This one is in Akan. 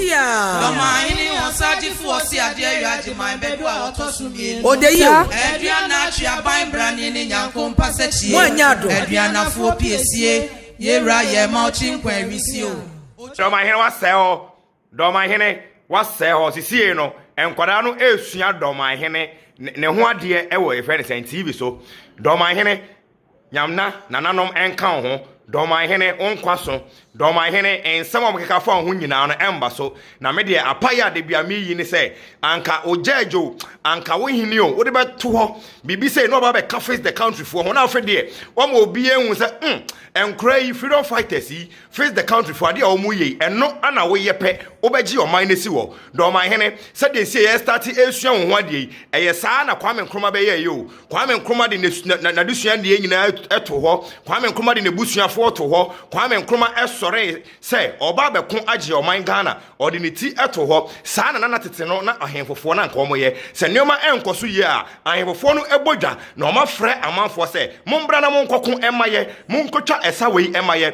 chia. Dormaahene Oseadeeyo Oseadeeyo Agyemang Badu a otosumie. Oseadeeyo. Aduana twa ban brane ne nyanko mpasechie. Mwanyado. Aduana fo piesie. Yera ye mauchi nkwa ewisi o. Dormaahene waseo. Dormaahene waseo sisie no enkwada no esua Dormaahene ne ho ade e wo efere sen TV so. Dormaahene nyamna nananom enka ho. Dormaahene onkwaso. Dormaahene ensam omkeka fa ho nyina no emba so na me de apaya de bia me yi ni se anka ojajo anka wo hini o wo de beto ho bibi say no ba be ka face the country for ho na afre de o ma obi ehun se enkra yi freedom fighters yi face the country for ade o mu yi eno ana wo yepe wo beji o man nesi wo Dormaahene se de say e start esua ho ade yi eye saa na Kwame Nkrumah be ye yo Kwame Nkrumah de na dusua de nyina eto ho Kwame Nkrumah de nebusuafo to ho Kwame Nkrumah sorry say oba be kon agye o man Ghana ordinity eto ho saa na tete no na ahemfofo na nka omoye se neoma enkoso ye a ahemfofo no ebodwa na o ma frɛ amanfo se mombra na monkɔko emaye monkotwa esa wei emaye